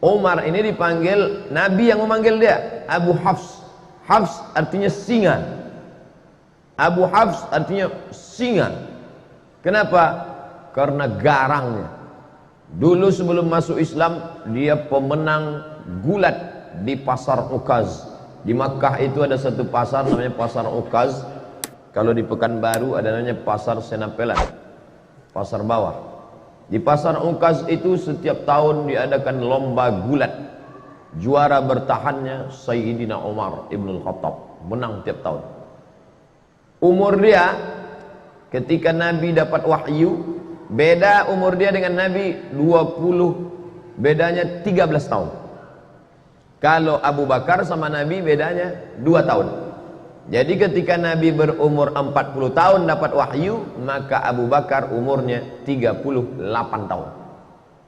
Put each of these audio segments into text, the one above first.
Umar ini dipanggil, Nabi yang memanggil dia Abu Hafs. Hafs artinya singa. Abu Hafs artinya singa. Kenapa? Karena garangnya. Dulu sebelum masuk Islam, dia pemenang gulat di pasar Ukaz. Di Makkah itu ada satu pasar namanya pasar Ukaz. Kalau di Pekanbaru ada namanya pasar Senapelan, pasar bawah. Di pasar Ukaz itu setiap tahun diadakan lomba gulat. Juara bertahannya Sayyidina Umar Ibn Khattab, menang tiap tahun. Umur dia ketika Nabi dapat wahyu, beda umur dia dengan Nabi 20, bedanya 13 tahun. Kalau Abu Bakar sama Nabi bedanya 2 tahun. Jadi ketika Nabi berumur 40 tahun dapat wahyu, maka Abu Bakar umurnya 38 tahun.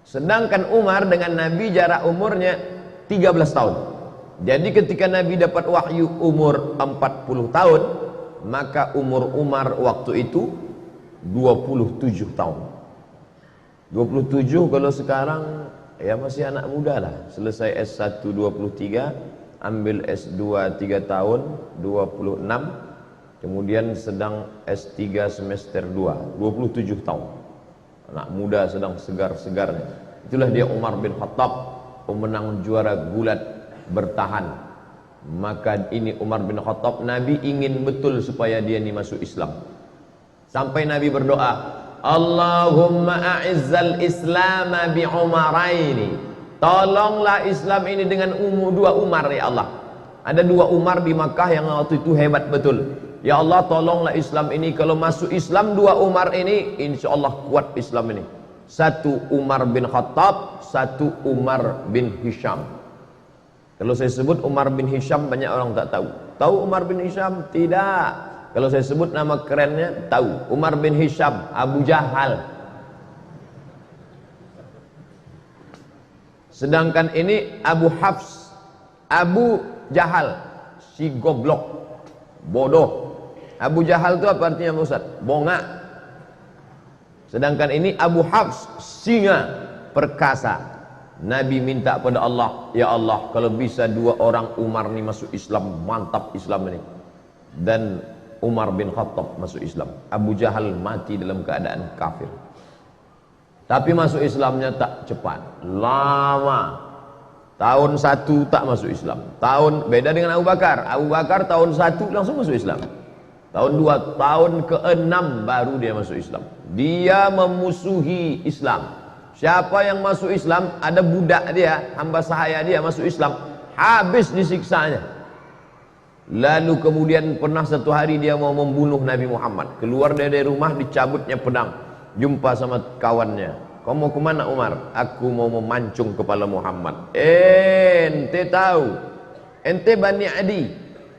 Sedangkan Umar dengan Nabi jarak umurnya 13 tahun. Jadi ketika Nabi dapat wahyu umur 40 tahun, maka umur Umar waktu itu 27 tahun. 27 kalau sekarang ya masih anak muda lah. Selesai S1 23, ambil S2 3 tahun 26, kemudian sedang S3 semester 2 27 tahun. Anak muda sedang segar-segarnya. Itulah dia Umar bin Khattab, pemenang juara gulat bertahan. Maka ini Umar bin Khattab, Nabi ingin betul supaya dia ini masuk Islam. Sampai Nabi berdoa, Allahumma a'izzal Islam bi Umaraini. Tolonglah Islam ini dengan dua Umar ya Allah. Ada 2 Umar di Makkah yang waktu itu hebat betul. Ya Allah, tolonglah Islam ini. Kalau masuk Islam 2 Umar ini, insya Allah kuat Islam ini. 1 Umar bin Khattab, 1 Umar bin Hisham. Kalau saya sebut Umar bin Hisham, banyak orang tak tahu. Tahu Umar bin Hisham? Tidak. Kalau saya sebut nama kerennya, tahu. Umar bin Hisham, Abu Jahal. Sedangkan ini Abu Hafs, Abu Jahal, si goblok, bodoh. Abu Jahal itu apa artinya Ustaz? Bongak. Sedangkan ini Abu Hafs, singa, perkasa. Nabi minta pada Allah, ya Allah, kalau bisa 2 orang Umar ini masuk Islam, mantap Islam ini. Dan Umar bin Khattab masuk Islam. Abu Jahal mati dalam keadaan kafir. Tapi masuk Islamnya tak cepat, lama. Tahun 1 tak masuk Islam. Tahun beda dengan Abu Bakar. Abu Bakar tahun 1 langsung masuk Islam. Tahun 2, tahun ke-6 baru dia masuk Islam. Dia memusuhi Islam. Siapa yang masuk Islam, ada budak dia, hamba sahaya dia masuk Islam, habis disiksanya. Lalu kemudian pernah satu hari dia mau membunuh Nabi Muhammad. Keluar dari rumah, dicabutnya pedang. Jumpa sama kawannya, kau mau kemana Umar? Aku mau memancung kepala Muhammad. Ente tahu, ente Bani Adi.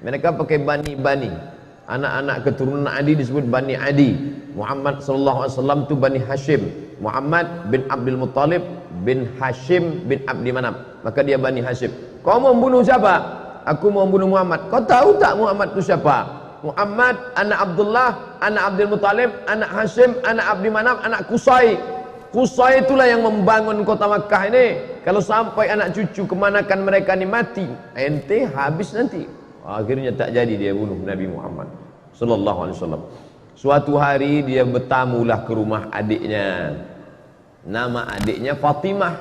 Mereka pakai Bani. Anak-anak keturunan Adi disebut Bani Adi. Muhammad SAW itu Bani Hashim. Muhammad bin Abdul Muttalib bin Hashim bin Abdi Manaf. Maka dia Bani Hashim. Kau mau membunuh siapa? Aku mau membunuh Muhammad. Kau tahu tak Muhammad itu siapa? Muhammad, anak Abdullah, anak Abdul Muttalib, anak Hashim, anak Abdi Manaf, anak Qusay. Qusay itulah yang membangun kota Makkah ini. Kalau sampai anak cucu kemanakan mereka ini mati, ente habis nanti. Akhirnya tak jadi dia bunuh Nabi Muhammad sallallahu alaihi wasallam. Suatu hari dia bertamulah ke rumah adiknya. Nama adiknya Fatimah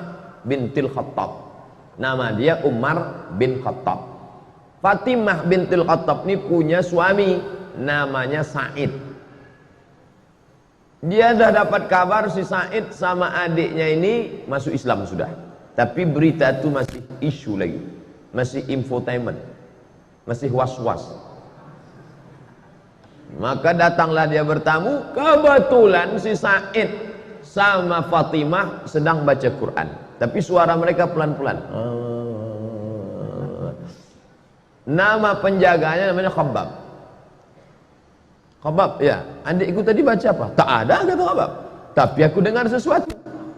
bintil Khattab. Nama dia Umar bin Khattab. Fatimah bintil Khattab ini punya suami namanya Said. Dia dah dapat kabar si Said sama adiknya ini masuk Islam sudah. Tapi berita itu masih isu lagi, masih infotainment, masih was-was. Maka datanglah dia bertamu. Kebetulan si Said sama Fatimah sedang baca Quran, tapi suara mereka pelan-pelan. Nama penjaganya namanya Khabbab. Khabbab, ya, adikku tadi baca apa? Tak ada, kata Khabbab. Tapi aku dengar sesuatu.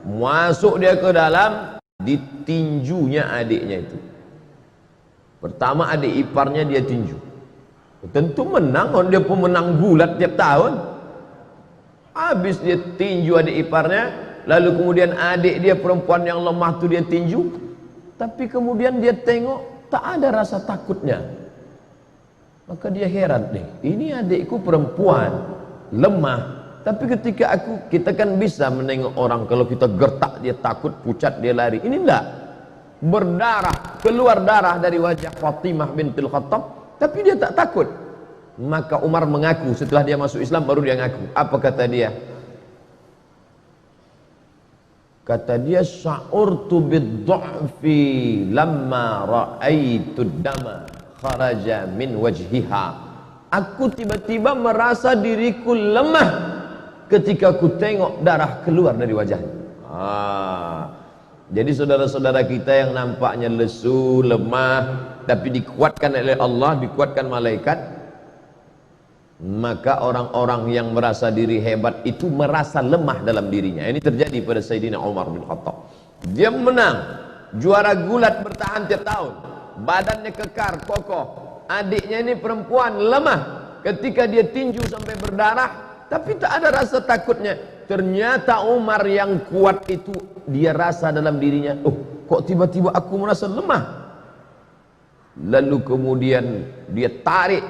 Masuk dia ke dalam, ditinjunya adiknya itu. Pertama adik iparnya dia tinju. Tentu menang, dia pemenang gulat tiap tahun. Habis dia tinju adik iparnya, lalu kemudian adik dia perempuan yang lemah tu dia tinju. Tapi kemudian dia tengok tak ada rasa takutnya. Maka dia heran nih, ini adikku perempuan, lemah. Tapi ketika kita kan bisa menengok orang, kalau kita gertak dia takut, pucat dia lari. Ini enggak, berdarah, keluar darah dari wajah Fatimah bintul Khattab, tapi dia tak takut. Maka Umar mengaku, setelah dia masuk Islam baru dia ngaku. Apa kata dia? Kata dia, sya'urtu bid-du'fi lamma ra'aitu dama kharaja min wajhiha. Aku tiba-tiba merasa diriku lemah ketika aku tengok darah keluar dari wajahnya. Jadi saudara-saudara kita yang nampaknya lesu, lemah, tapi dikuatkan oleh Allah, dikuatkan malaikat, maka orang-orang yang merasa diri hebat itu merasa lemah dalam dirinya. Ini terjadi pada Sayyidina Umar bin Khattab. Dia menang, juara gulat bertahan tiap tahun, badannya kekar, kokoh. Adiknya ini perempuan, lemah. Ketika dia tinju sampai berdarah, tapi tak ada rasa takutnya. Ternyata Umar yang kuat itu, dia rasa dalam dirinya, oh kok tiba-tiba aku merasa lemah. Lalu kemudian dia tarik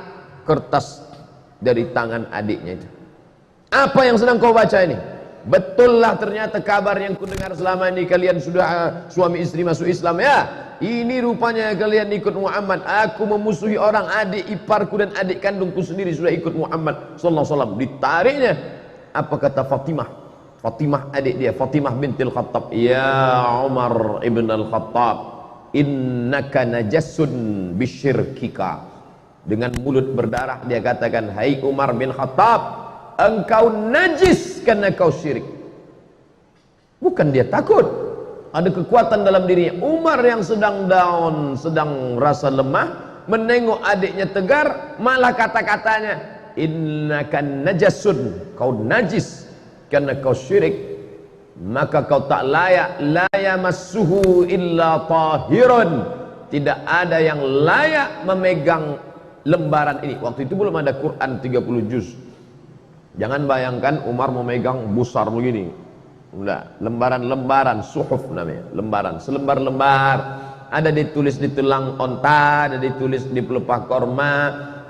kertas dari tangan adiknya itu. Apa yang sedang kau baca ini? Betullah ternyata kabar yang kudengar selama ini, kalian sudah suami istri masuk Islam ya. Ini rupanya kalian ikut Muhammad. Aku memusuhi orang, adik iparku dan adik kandungku sendiri sudah ikut Muhammad sallallahu alaihi wasallam. Ditariknya. Apa kata Fatimah? Fatimah adik dia, Fatimah bintil Khattab. Ya Umar ibn al-Khattab, innaka najassun bisyirkika. Dengan mulut berdarah dia katakan, hai Umar bin Khattab, engkau najis karena kau syirik. Bukan dia takut, ada kekuatan dalam dirinya. Umar yang sedang down, sedang rasa lemah, menengok adiknya tegar, malah kata-katanya, innaka najasun, kau najis karena kau syirik, maka kau tak layak, la yamassuhu illa tahirun. Tidak ada yang layak memegang lembaran ini. Waktu itu belum ada Quran 30 juz. Jangan bayangkan Umar memegang besar begini. Enggak, lembaran-lembaran, suhuf namanya, lembaran, selembar-lembar. Ada ditulis di tulang onta, ada ditulis di pelepah korma,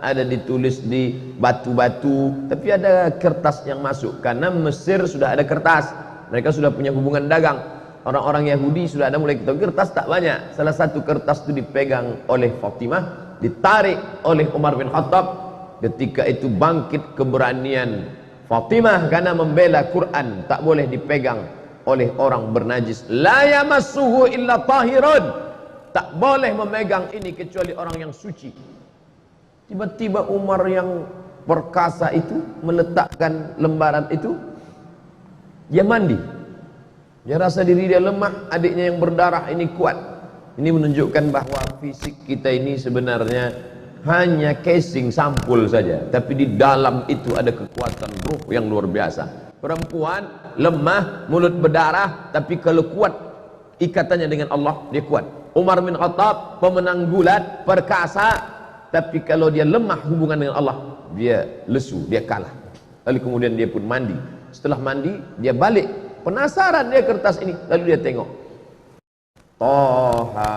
ada ditulis di batu-batu. Tapi ada kertas yang masuk, karena Mesir sudah ada kertas. Mereka sudah punya hubungan dagang. Orang-orang Yahudi sudah ada mulai ketemu kertas, tak banyak. Salah satu kertas itu dipegang oleh Fatimah, ditarik oleh Umar bin Khattab. Ketika itu bangkit keberanian Fatimah karena membela Quran, tak boleh dipegang oleh orang bernajis. La yamassuhu illa tahirun. Tak boleh memegang ini kecuali orang yang suci. Tiba-tiba Umar yang perkasa itu meletakkan lembaran itu, dia mandi. Dia rasa diri dia lemah, adiknya yang berdarah ini kuat. Ini menunjukkan bahwa fisik kita ini sebenarnya hanya casing sampul saja, tapi di dalam itu ada kekuatan ruh yang luar biasa. Perempuan lemah, mulut berdarah, tapi kalau kuat ikatannya dengan Allah, dia kuat. Umar bin Khattab pemenang gulat, perkasa, tapi kalau dia lemah hubungan dengan Allah, dia lesu, dia kalah. Lalu kemudian dia pun mandi. Setelah mandi, dia balik, penasaran dia kertas ini, lalu dia tengok. Toha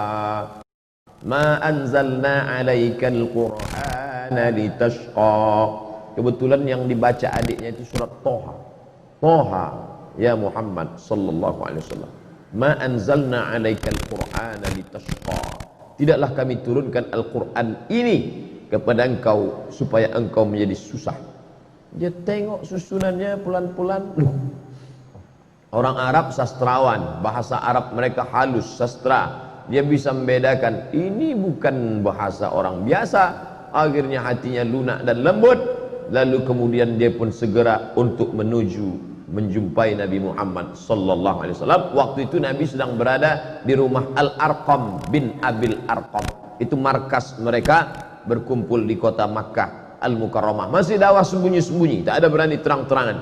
ma anzalna alaikal qur'ana litashqa. Kebetulan yang dibaca adiknya itu surat Toha. Toha ya Muhammad sallallahu alaihi wasallam, ma anzalna alaikal qur'ana litashqa. Tidaklah kami turunkan Al-Qur'an ini kepada engkau supaya engkau menjadi susah. Dia tengok susunannya pelan-pelan. Orang Arab sastrawan, bahasa Arab mereka halus, sastra. Dia bisa membedakan ini bukan bahasa orang biasa. Akhirnya hatinya lunak dan lembut. Lalu kemudian dia pun segera untuk menjumpai Nabi Muhammad sallallahu alaihi wasallam. Waktu itu Nabi sedang berada di rumah Al-Arqam bin Abil Arqam. Itu markas mereka berkumpul di kota Makkah Al-Mukarramah. Masih dakwah sembunyi-sembunyi, tak ada berani terang-terangan.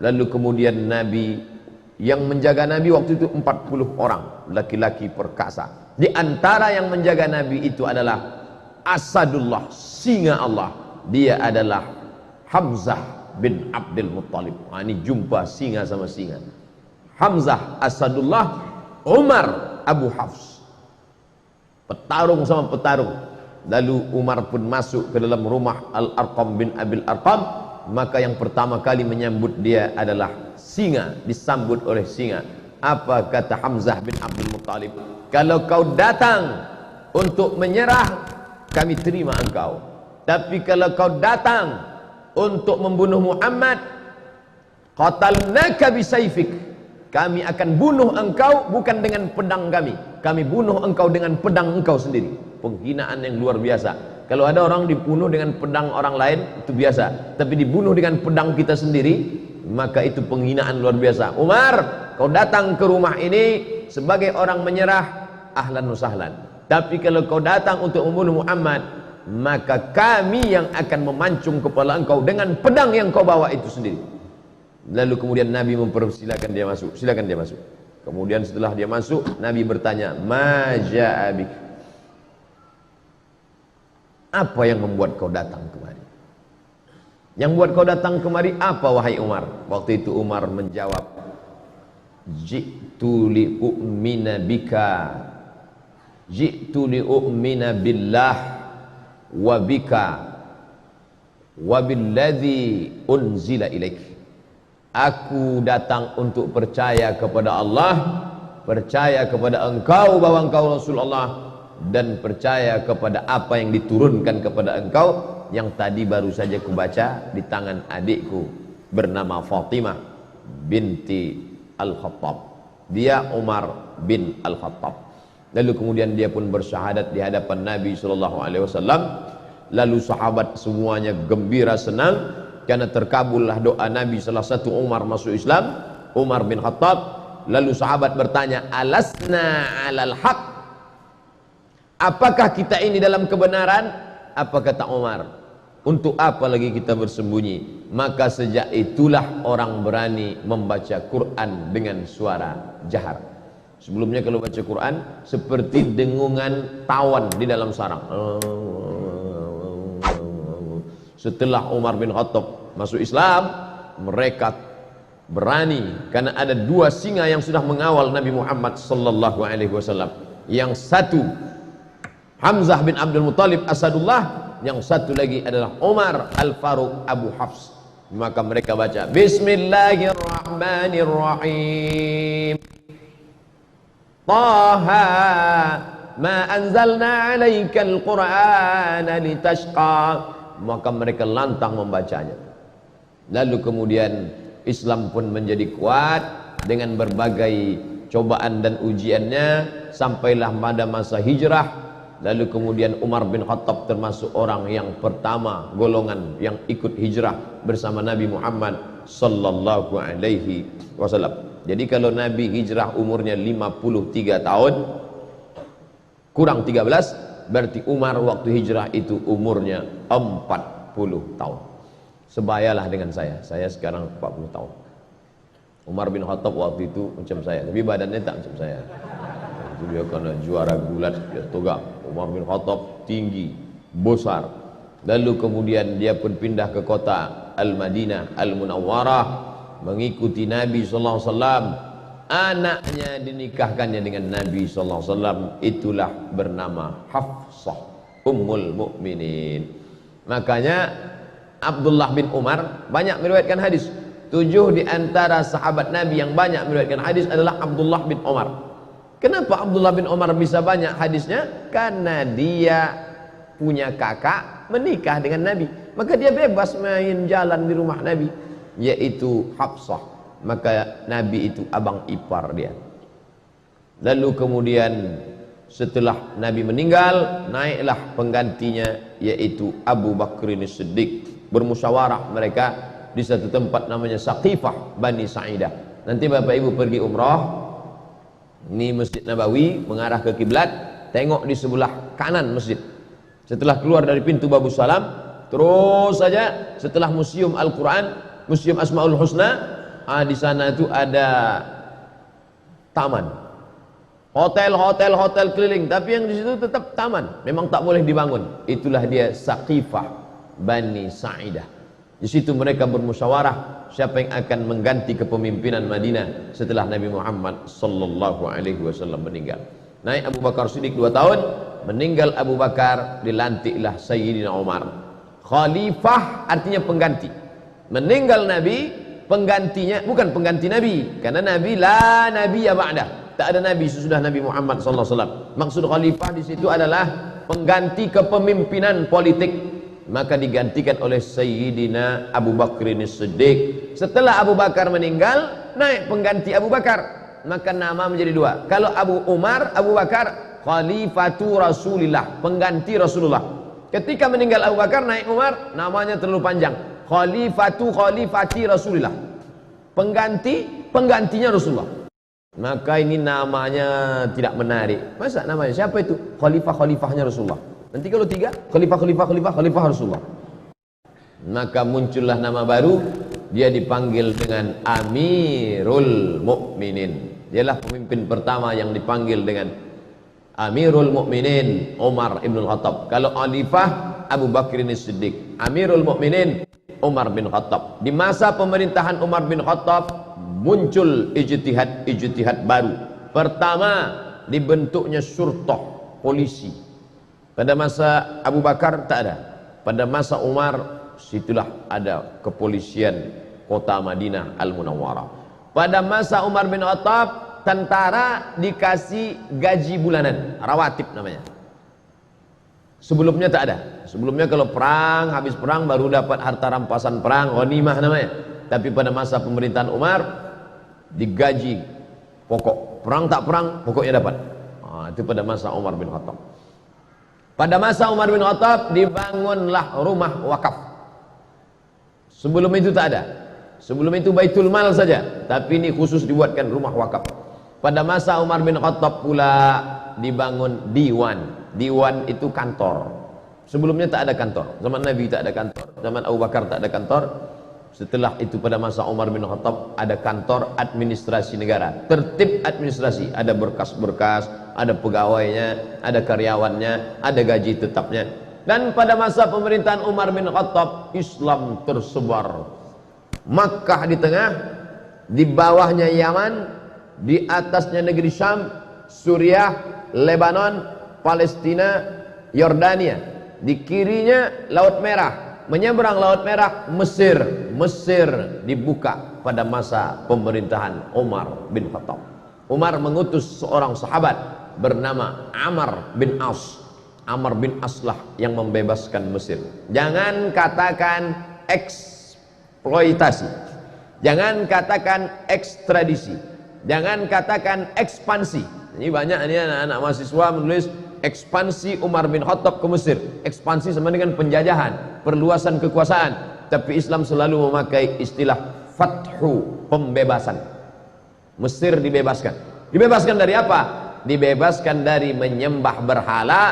Lalu kemudian Nabi, yang menjaga Nabi waktu itu 40 orang laki-laki perkasa. Di antara yang menjaga Nabi itu adalah Asadullah, singa Allah. Dia adalah Hamzah bin Abdul Muttalib. Ini jumpa singa sama singa. Hamzah Asadullah, Umar Abu Hafs. petarung sama petarung. Lalu Umar pun masuk ke dalam rumah Al-Arqam bin Abil Arqam, maka yang pertama kali menyambut dia adalah singa, disambut oleh singa. Apa kata Hamzah bin Abdul Muttalib? Kalau kau datang untuk menyerah, kami terima engkau. Tapi kalau kau datang untuk membunuh Muhammad, qatalnaka bisayfik, kami akan bunuh engkau bukan dengan pedang kami, kami bunuh engkau dengan pedang engkau sendiri. Penghinaan yang luar biasa. Kalau ada orang dibunuh dengan pedang orang lain itu biasa, tapi dibunuh dengan pedang kita sendiri, maka itu penghinaan luar biasa. Umar, kau datang ke rumah ini sebagai orang menyerah, ahlan wa sahlan. Tapi kalau kau datang untuk membunuh Muhammad, maka kami yang akan memancung kepala engkau dengan pedang yang kau bawa itu sendiri. Lalu kemudian Nabi mempersilakan dia masuk. Silakan dia masuk. Kemudian setelah dia masuk, Nabi bertanya, "Ma ja'a bik?" Apa yang membuat kau datang kemari? Yang membuat kau datang kemari apa, wahai Umar? Waktu itu Umar menjawab, "Ji'tu li'u'mina bika, ji'tu li'u'mina billah wa bika wa billadzi unzila ilaik." Aku datang untuk percaya kepada Allah, percaya kepada engkau bahwa engkau Rasulullah, dan percaya kepada apa yang diturunkan kepada engkau, yang tadi baru saja kubaca di tangan adikku bernama Fatimah binti Al-Khattab. Dia Umar bin Al-Khattab. Lalu kemudian dia pun bersyahadat di hadapan Nabi SAW. Lalu sahabat semuanya gembira senang karena terkabullah doa Nabi. Salah satu Umar masuk Islam, Umar bin Khattab. Lalu sahabat bertanya, "Alasna alal haq?" Apakah kita ini dalam kebenaran? Apa kata Umar? Untuk apa lagi kita bersembunyi? Maka sejak itulah orang berani membaca Quran dengan suara jahar. Sebelumnya kalau baca Quran seperti dengungan tawan di dalam sarang. Setelah Umar bin Khattab masuk Islam, mereka berani karena ada dua singa yang sudah mengawal Nabi Muhammad sallallahu alaihi wasallam. Yang satu Hamzah bin Abdul Muttalib Asadullah, yang satu lagi adalah Umar Al-Faruq Abu Hafs. Maka mereka baca Bismillahirrahmanirrahim, Taha ma anzalna alaikal qur'ana litashqa. Maka mereka lantang membacanya. Lalu kemudian Islam pun menjadi kuat dengan berbagai cobaan dan ujiannya, sampailah pada masa hijrah. Lalu kemudian Umar bin Khattab termasuk orang yang pertama golongan yang ikut hijrah bersama Nabi Muhammad sallallahu alaihi wasallam. Jadi kalau Nabi hijrah umurnya 53 tahun kurang 13, berarti Umar waktu hijrah itu umurnya 40 tahun. Sebayalah dengan saya sekarang 40 tahun. Umar bin Khattab waktu itu macam saya, tapi badannya tak macam saya. Itu dia karena juara gulat, dia tegak. Umar bin Khattab tinggi, besar. Lalu kemudian dia pun pindah ke kota Al-Madinah Al-Munawwarah, mengikuti Nabi sallallahu alaihi wasallam. Anaknya dinikahkannya dengan Nabi sallallahu alaihi wasallam, itulah bernama Hafsah Ummul Mukminin. Makanya Abdullah bin Umar banyak meriwayatkan hadis. 7 di antara sahabat Nabi yang banyak meriwayatkan hadis adalah Abdullah bin Umar. Kenapa Abdullah bin Umar bisa banyak hadisnya? Karena dia punya kakak menikah dengan Nabi, maka dia bebas main jalan di rumah Nabi, yaitu Hafsah. Maka Nabi itu abang ipar dia. Lalu kemudian setelah Nabi meninggal, naiklah penggantinya, yaitu Abu Bakrin As-Siddiq. Bermusyawarah mereka di satu tempat namanya Saqifah Bani Sa'idah. Nanti Bapak Ibu pergi umrah, ini Masjid Nabawi mengarah ke kiblat, tengok di sebelah kanan masjid. Setelah keluar dari pintu Babus Salam, terus saja setelah Museum Al-Quran, Museum Asmaul Husna, di sana itu ada taman, hotel keliling, tapi yang di situ tetap taman, memang tak boleh dibangun. Itulah dia Saqifah Bani Sa'idah. Di situ mereka bermusyawarah siapa yang akan mengganti kepemimpinan Madinah setelah Nabi Muhammad sallallahu alaihi wasallam meninggal. Naik Abu Bakar Siddiq 2 tahun, meninggal Abu Bakar, dilantiklah Sayyidina Umar. Khalifah artinya pengganti. Meninggal Nabi, penggantinya bukan pengganti Nabi, karena Nabi la nabiyya ba'dah. Tak ada Nabi sesudah Nabi Muhammad sallallahu alaihi wasallam. Maksud khalifah di situ adalah pengganti kepemimpinan politik. Maka digantikan oleh Sayyidina Abu Bakar Siddiq. Setelah Abu Bakar meninggal, naik pengganti Abu Bakar. Maka nama menjadi dua. Kalau Abu Umar, Abu Bakar, Khalifatu Rasulillah, pengganti Rasulullah. Ketika meninggal Abu Bakar, naik Umar, namanya terlalu panjang. Khalifati Rasulillah, penggantinya Rasulullah. Maka ini namanya tidak menarik. Masa namanya siapa itu? Khalifahnya Rasulullah. Nanti kalau tiga, khalifah Rasulullah. Maka muncullah nama baru, dia dipanggil dengan Amirul Mukminin. Dialah pemimpin pertama yang dipanggil dengan Amirul Mukminin, Umar ibn Khattab. Kalau khalifah, Abu Bakar Siddiq. Amirul Mukminin, Umar bin Khattab. Di masa pemerintahan Umar bin Khattab muncul ijtihad baru. Pertama, dibentuknya syurtah, polisi. Pada masa Abu Bakar tak ada. Pada masa Umar, situlah ada kepolisian kota Madinah Al-Munawwarah. Pada masa Umar bin Khattab, tentara dikasih gaji bulanan, rawatib namanya. Sebelumnya tak ada. Sebelumnya kalau perang, habis perang baru dapat harta rampasan perang, ghanimah namanya. Tapi pada masa pemerintahan Umar, digaji pokok. Perang tak perang, pokoknya dapat. Itu pada masa Umar bin Khattab. Pada masa Umar bin Khattab, dibangunlah rumah wakaf. Sebelum itu tak ada. Sebelum itu Baitul Mal saja. Tapi ini khusus dibuatkan rumah wakaf. Pada masa Umar bin Khattab pula dibangun diwan. Diwan itu kantor. Sebelumnya tak ada kantor. Zaman Nabi tak ada kantor. Zaman Abu Bakar tak ada kantor. Setelah itu pada masa Umar bin Khattab ada kantor administrasi negara. Tertib administrasi. Ada berkas-berkas, ada pegawainya, ada karyawannya, ada gaji tetapnya. Dan pada masa pemerintahan Umar bin Khattab, Islam tersebar. Makkah di tengah, di bawahnya Yaman, di atasnya negeri Syam, Suriah, Lebanon, Palestina, Yordania. Di kirinya Laut Merah, menyeberang Laut Merah, Mesir. Mesir dibuka pada masa pemerintahan Umar bin Khattab. Umar mengutus seorang sahabat bernama Amr bin As. Amr bin As lah yang membebaskan Mesir. Jangan katakan eksploitasi, jangan katakan ekstradisi, jangan katakan ekspansi. Ini banyak ini anak-anak mahasiswa menulis ekspansi Umar bin Khattab ke Mesir. Ekspansi sama dengan penjajahan, perluasan kekuasaan. Tapi Islam selalu memakai istilah fathu, pembebasan. Mesir dibebaskan. Dibebaskan dari apa? Dibebaskan dari menyembah berhala,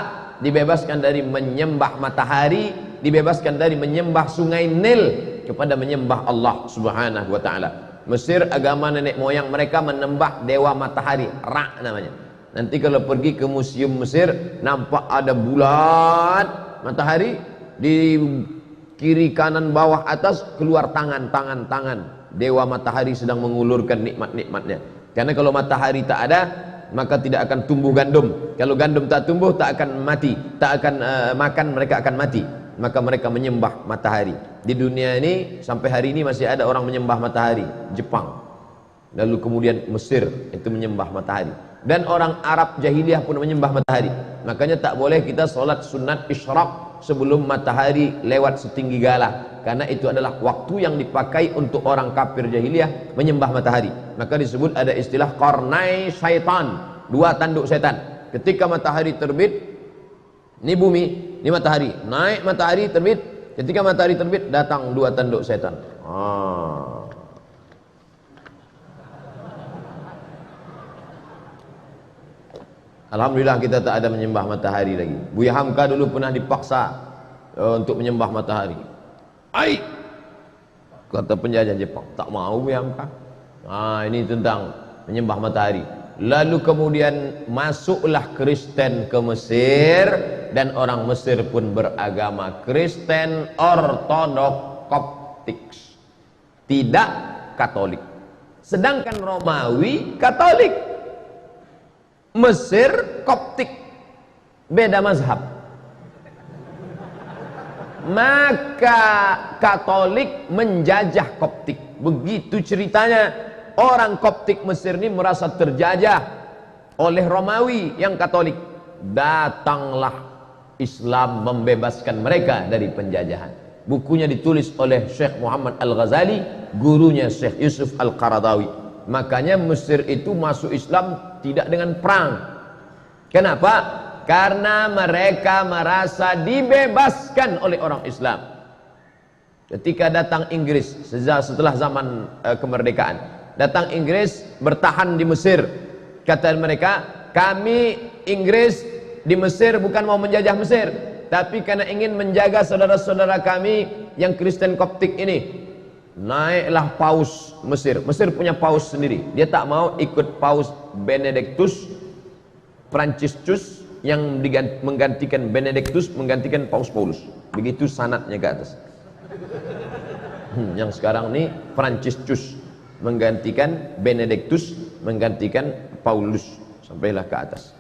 dibebaskan dari menyembah matahari, dibebaskan dari menyembah sungai Nil, kepada menyembah Allah Subhanahu wa taala. Mesir agama nenek moyang mereka menyembah dewa matahari, Ra namanya. Nanti kalau pergi ke museum Mesir, nampak ada bulat matahari, di kiri kanan bawah atas keluar tangan dewa matahari sedang mengulurkan nikmat-nikmatnya. Karena kalau matahari tak ada, maka tidak akan tumbuh gandum. Kalau gandum tak tumbuh, tak akan mati, tak akan makan, mereka akan mati. Maka mereka menyembah matahari. Di dunia ini sampai hari ini masih ada orang menyembah matahari. Jepang, lalu kemudian Mesir itu menyembah matahari, dan orang Arab jahiliyah pun menyembah matahari. Makanya tak boleh kita sholat sunat isyraq sebelum matahari lewat setinggi galah, karena itu adalah waktu yang dipakai untuk orang kafir jahiliyah menyembah matahari. Maka disebut ada istilah qarnai syaitan, dua tanduk setan. Ketika matahari terbit, ini bumi, ini matahari, naik matahari terbit. Ketika matahari terbit, datang dua tanduk setan. Alhamdulillah kita tak ada menyembah matahari lagi. Buya Hamka dulu pernah dipaksa untuk menyembah matahari. Ai, kata penjajah Jepang, tak mau Buya Hamka. Ini tentang menyembah matahari. Lalu kemudian masuklah Kristen ke Mesir, dan orang Mesir pun beragama Kristen Ortodok Koptik, tidak Katolik. Sedangkan Romawi Katolik. Mesir Koptik beda mazhab. Maka Katolik menjajah Koptik. Begitu ceritanya. Orang Koptik Mesir ini merasa terjajah oleh Romawi yang Katolik. Datanglah Islam membebaskan mereka dari penjajahan. Bukunya ditulis oleh Syekh Muhammad Al-Ghazali, gurunya Syekh Yusuf Al-Qaradawi. Makanya Mesir itu masuk Islam tidak dengan perang. Kenapa? Karena mereka merasa dibebaskan oleh orang Islam. Ketika datang Inggris setelah zaman kemerdekaan, datang Inggris bertahan di Mesir. Kata mereka, kami Inggris di Mesir bukan mau menjajah Mesir, tapi karena ingin menjaga saudara-saudara kami yang Kristen Koptik ini. Naiklah paus Mesir. Mesir punya paus sendiri. Dia tak mau ikut paus Benedictus Franciscus yang menggantikan Benedictus, menggantikan paus Paulus. Begitu sanadnya ke atas. Yang sekarang ini Franciscus menggantikan Benedictus, menggantikan Paulus, sampailah ke atas.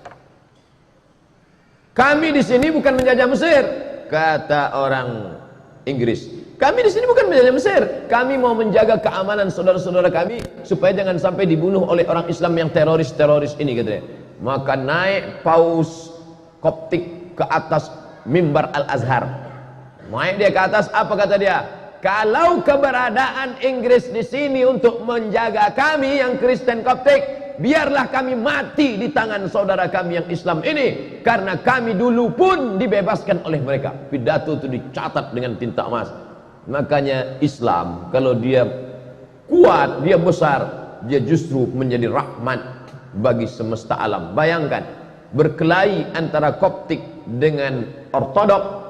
Kami di sini bukan menjajah Mesir, kata orang Inggris. Kami di sini bukan menjajah Mesir. Kami mau menjaga keamanan saudara-saudara kami supaya jangan sampai dibunuh oleh orang Islam yang teroris-teroris ini, katanya. Maka naik paus Koptik ke atas mimbar Al-Azhar. Naik dia ke atas, apa kata dia? Kalau keberadaan Inggris di sini untuk menjaga kami yang Kristen Koptik, biarlah kami mati di tangan saudara kami yang Islam ini, karena kami dulu pun dibebaskan oleh mereka. Pidato itu dicatat dengan tinta emas. Makanya Islam kalau dia kuat, dia besar, dia justru menjadi rahmat bagi semesta alam. Bayangkan berkelahi antara Koptik dengan Ortodok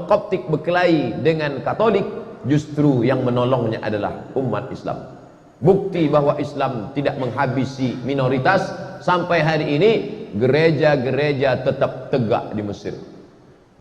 Koptik berkelahi dengan Katolik, justru yang menolongnya adalah umat Islam. Bukti bahwa Islam tidak menghabisi minoritas. Sampai hari ini gereja-gereja tetap tegak di Mesir.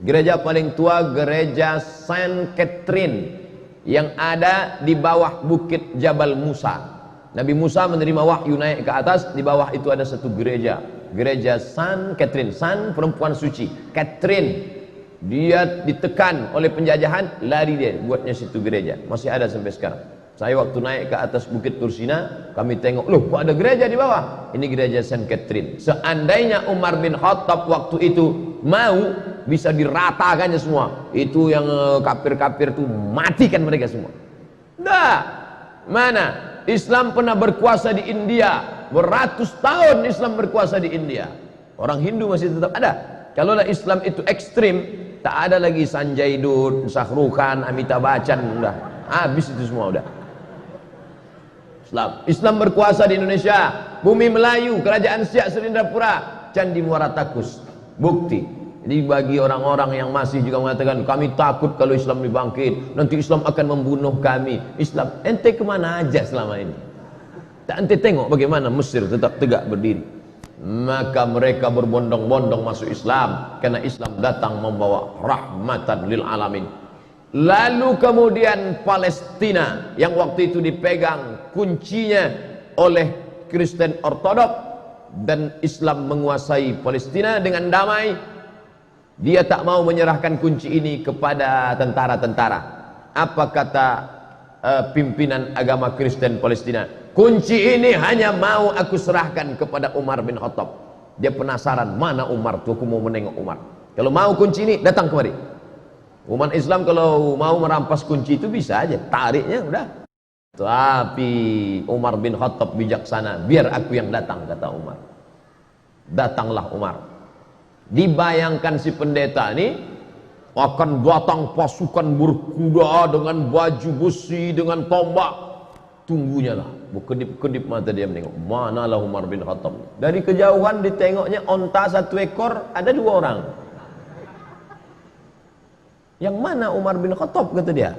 Gereja paling tua gereja Saint Catherine yang ada di bawah bukit Jabal Musa. Nabi Musa menerima wahyu naik ke atas, di bawah itu ada satu gereja, gereja Saint Catherine. Saint perempuan suci, Catherine dia ditekan oleh penjajahan, lari dia buatnya situ gereja, masih ada sampai sekarang. Saya waktu naik ke atas bukit Tursina, kami tengok, loh kok ada gereja di bawah? Ini gereja Saint Catherine. Seandainya Umar bin Khattab waktu itu mau, bisa diratakannya semua. Itu yang kafir-kafir itu matikan mereka semua. Nah, mana? Islam pernah berkuasa di India, beratus tahun Islam berkuasa di India. Orang Hindu masih tetap ada. Kalaulah Islam itu ekstrim, tak ada lagi Sanjay Dutt, Shahrukh Khan, Amitabh Bachchan, udah habis itu semua udah. Islam berkuasa di Indonesia, bumi Melayu, kerajaan Siak Serindrapura, Candi Muara Takus. Bukti. Jadi bagi orang-orang yang masih juga mengatakan kami takut kalau Islam dibangkit, nanti Islam akan membunuh kami. Islam, ente kemana aja selama ini? Tak ente tengok bagaimana Mesir tetap tegak berdiri. Maka mereka berbondong-bondong masuk Islam karena Islam datang membawa rahmatan lil alamin. Lalu kemudian Palestina yang waktu itu dipegang kuncinya oleh Kristen Ortodok dan Islam menguasai Palestina dengan damai. Dia tak mau menyerahkan kunci ini kepada tentara-tentara. Apa kata pimpinan agama Kristen Palestina? Kunci ini hanya mau aku serahkan kepada Umar bin Khattab. Dia penasaran, mana Umar tuh, aku mau menengok Umar. Kalau mau kunci ini, datang kemari. Umat Islam kalau mau merampas kunci itu bisa aja, tariknya udah. Tapi Umar bin Khattab bijaksana, biar aku yang datang, kata Umar. Datanglah Umar. Dibayangkan si pendeta ini akan datang pasukan berkuda dengan baju besi, dengan tombak. Tunggunya lah, berkedip-kedip mata dia menengok, manalah Umar bin Khattab. Dari kejauhan ditengoknya onta satu ekor, ada dua orang. Yang mana Umar bin Khattab, kata dia.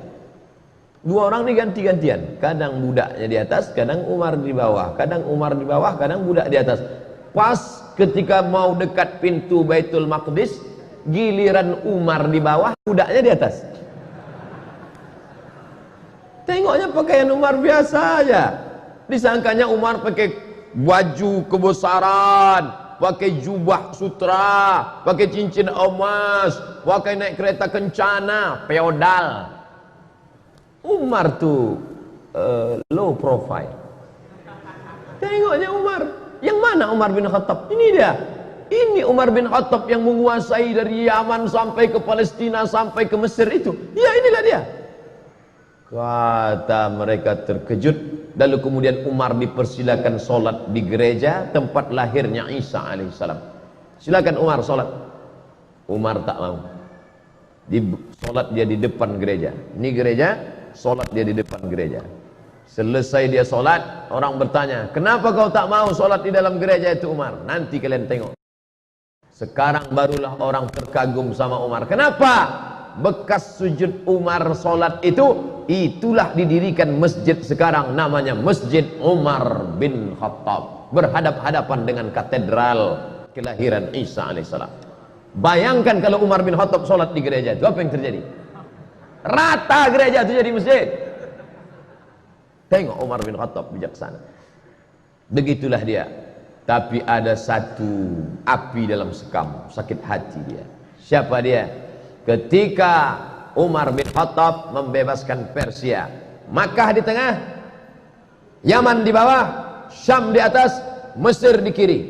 Dua orang ini ganti-gantian, kadang budaknya di atas, kadang Umar di bawah, kadang Umar di bawah, kadang budak di atas. Pas ketika mau dekat pintu Baitul Maqdis, giliran Umar di bawah, budaknya di atas. Tengoknya pakaian Umar biasa aja, disangkanya Umar pakai baju kebesaran, pakai jubah sutra, pakai cincin emas, pakai naik kereta kencana, feodal. Umar tuh low profile. Tengoknya Umar. Yang mana Umar bin Khattab? Ini dia. Ini Umar bin Khattab yang menguasai dari Yaman sampai ke Palestina, sampai ke Mesir itu. Ya, inilah dia. Kata mereka terkejut. Lalu kemudian Umar dipersilakan solat di gereja tempat lahirnya Isa alaihissalam. Silakan Umar solat. Umar tak mau. Solat dia di depan gereja. Ini gereja, solat dia di depan gereja. Selesai dia solat, orang bertanya, kenapa kau tak mau solat di dalam gereja itu Umar? Nanti kalian tengok. Sekarang barulah orang terkagum sama Umar. Kenapa? Bekas sujud Umar solat itu, itulah didirikan masjid sekarang, namanya Masjid Umar bin Khattab, berhadap-hadapan dengan katedral kelahiran Isa alaihissalam. Bayangkan kalau Umar bin Khattab solat di gereja itu, apa yang terjadi? Rata gereja itu jadi masjid. Tengok Umar bin Khattab bijaksana. Begitulah dia. Tapi ada satu api dalam sekam, sakit hati dia. Siapa dia? Ketika Umar bin Khattab membebaskan Persia, Makkah di tengah, Yaman di bawah, Syam di atas, Mesir di kiri.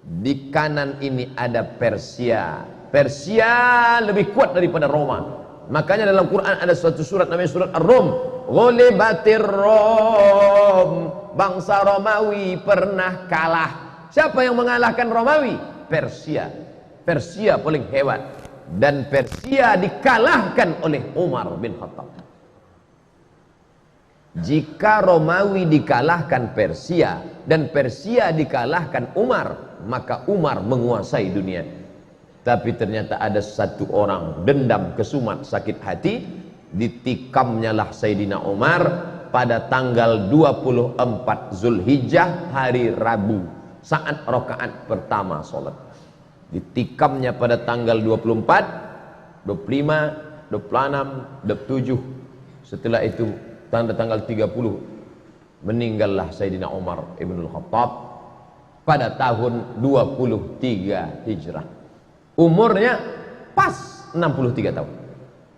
Di kanan ini ada Persia. Persia lebih kuat daripada Roma. Makanya dalam Quran ada suatu surat namanya surat Ar-Rum. Ghulibatir Rom. Bangsa Romawi pernah kalah. Siapa yang mengalahkan Romawi? Persia. Persia paling hebat. Dan Persia dikalahkan oleh Umar bin Khattab. Jika Romawi dikalahkan Persia dan Persia dikalahkan Umar, maka Umar menguasai dunia. Tapi ternyata ada satu orang dendam, kesumat, sakit hati, ditikamnya lah Sayyidina Umar pada tanggal 24 Zulhijjah, hari Rabu, saat rakaat pertama sholat. Ditikamnya pada tanggal 24, 25, 26, 27. Setelah itu tanggal 30 meninggallah Sayyidina Umar Ibnul Khattab pada tahun 23 Hijrah. Umurnya pas 63 tahun.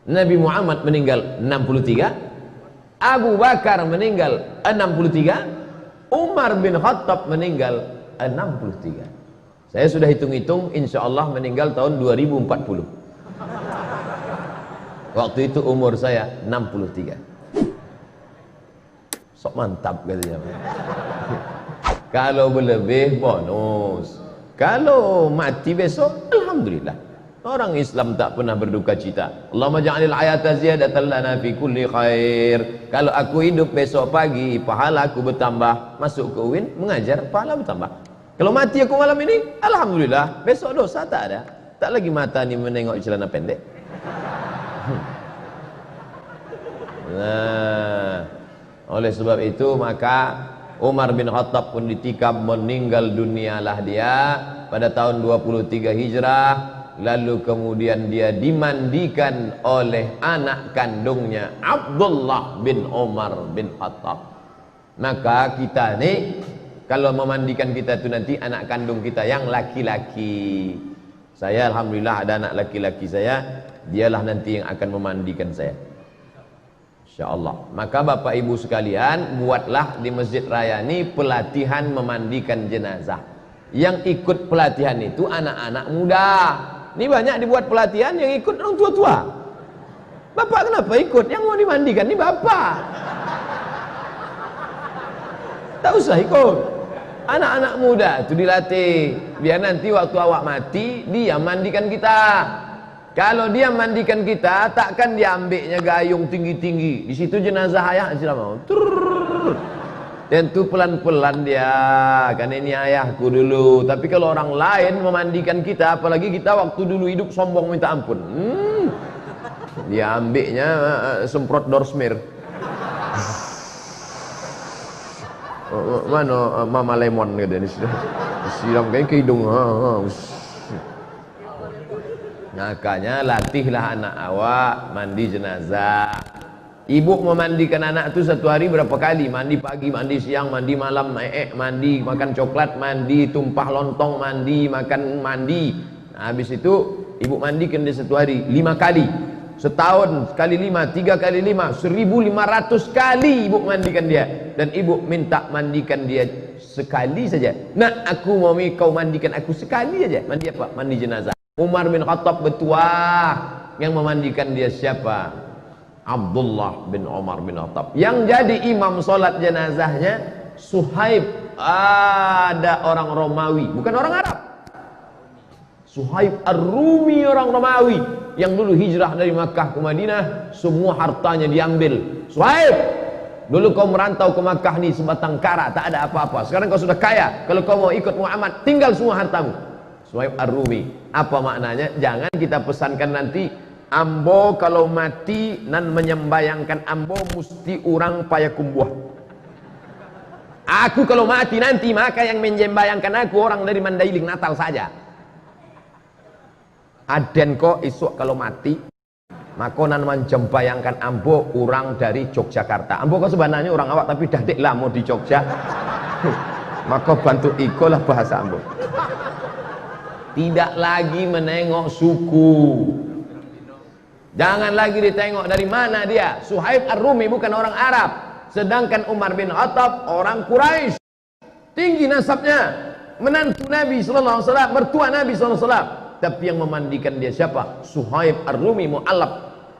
Nabi Muhammad meninggal 63, Abu Bakar meninggal 63, Umar bin Khattab meninggal 63. Saya sudah hitung-hitung, insya Allah meninggal tahun 2040. Waktu itu umur saya 63. Sok mantap katanya. Kalau berlebih bonus. Kalau mati besok, alhamdulillah. Orang Islam tak pernah berduka cita. Allahumma ja'alil hayata ziyadatan lana fi kulli khair. Kalau aku hidup besok pagi, pahala aku bertambah. Masuk ke UIN, mengajar, pahala bertambah. Kalau mati aku malam ini, alhamdulillah. Besok dosa tak ada. Tak lagi mata ni menengok celana pendek. Nah, oleh sebab itu maka Umar bin Khattab pun ditikam, meninggal dunialah dia pada tahun 23 Hijrah. Lalu kemudian dia dimandikan oleh anak kandungnya Abdullah bin Umar bin Khattab. Maka kita ni kalau memandikan kita itu nanti anak kandung kita yang laki-laki. Saya alhamdulillah ada anak laki-laki saya, dialah nanti yang akan memandikan saya, insyaallah. Maka Bapak Ibu sekalian, buatlah di Masjid Raya ini pelatihan memandikan jenazah. Yang ikut pelatihan itu anak-anak muda. Ini banyak dibuat pelatihan yang ikut orang tua-tua. Bapak kenapa ikut? Yang mau dimandikan ini bapak. Tak usah ikut. Anak-anak muda itu dilatih, biar nanti waktu awak mati dia mandikan kita. Kalau dia mandikan kita, takkan dia ambilnya gayung tinggi-tinggi. Di situ jenazah ayah sudah mau. Dan tu pelan-pelan dia, kan ini ayahku dulu. Tapi kalau orang lain memandikan kita, apalagi kita waktu dulu hidup sombong minta ampun. Dia ambilnya semprot dorsmir. Mana Mama Lemon gitu, disiram kayak ke hidung. Makanya latihlah anak awak mandi jenazah. Ibu memandikan anak itu satu hari berapa kali? Mandi pagi, mandi siang, mandi malam, mandi, makan coklat, mandi, tumpah lontong, mandi, makan, mandi. Nah, habis itu ibu mandikan dia satu hari 5 kali. Setahun sekali 5, 3 kali 5, 1500 kali ibu mandikan dia. Dan ibu minta mandikan dia sekali saja. Nah, aku mau kau mandikan aku sekali saja. Mandi apa? Mandi jenazah. Umar bin Khattab bertuah. Yang memandikan dia siapa? Abdullah bin Umar bin Khattab. Yang jadi imam solat jenazahnya Suhaib. Ada orang Romawi, bukan orang Arab. Suhaib Ar-Rumi, orang Romawi yang dulu hijrah dari Makkah ke Madinah, semua hartanya diambil. Suhaib, dulu kau merantau ke Makkah nih sebatang kara, tak ada apa-apa. Sekarang kau sudah kaya, kalau kau mau ikut Muhammad, tinggal semua hartamu. Suhaib Ar-Rumi. Apa maknanya? Jangan kita pesankan nanti ambo kalau mati nan menyembayangkan ambo mesti orang payakumbuh. Aku kalau mati nanti maka yang menyembayangkan aku orang dari Mandailing Natal saja. Aden kok isuk kalau mati maka nan menyembayangkan ambo orang dari Yogyakarta. Ambo kok sebenarnya orang awak tapi dah dek lama di Jogja. Maka bantu iko lah bahasa ambo. Tidak lagi menengok suku. Jangan lagi ditengok dari mana dia. Suhaib Ar-Rumi bukan orang Arab. Sedangkan Umar bin Khattab orang Quraisy. Tinggi nasabnya. Menantu Nabi SAW, mertua Nabi SAW. Tapi yang memandikan dia siapa? Suhaib Ar-Rumi mu'allab.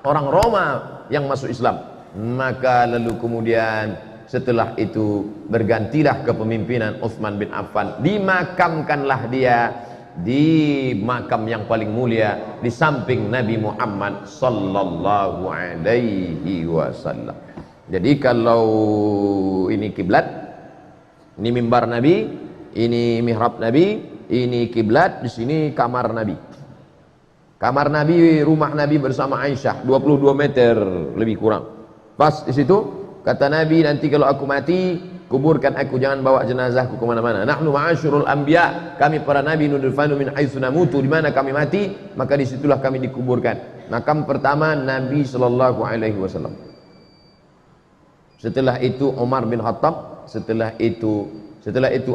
Orang Roma yang masuk Islam. Maka lalu kemudian setelah itu bergantilah kepemimpinan Utsman bin Affan. Dimakamkanlah dia di makam yang paling mulia di samping Nabi Muhammad sallallahu alaihi wasallam. Jadi kalau ini kiblat, ini mimbar Nabi, ini mihrab Nabi, ini kiblat, di sini kamar Nabi. Kamar Nabi, rumah Nabi bersama Aisyah 22 meter lebih kurang. Pas di situ kata Nabi, nanti kalau aku mati kuburkan aku, jangan bawa jenazahku kemana-mana. Nahnu ma'asyurul anbiya, kami para nabi nudfanu min haitsu namutu, di mana kami mati maka disitulah kami dikuburkan. Makam pertama Nabi sallallahu alaihi wasallam. Setelah itu Umar bin Khattab, setelah itu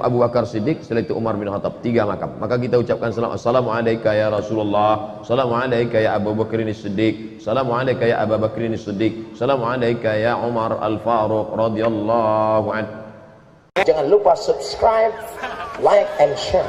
Abu Bakar Siddiq, setelah itu Umar bin Khattab. 3 makam. Maka kita ucapkan salam, assalamu alayka ya Rasulullah, assalamu alayka ya Abu Bakr Siddiq, assalamu alayka ya Abu Bakr Siddiq, assalamu alayka ya Umar Al-Faruq radhiyallahu anhu. Jangan lupa subscribe, like, and share.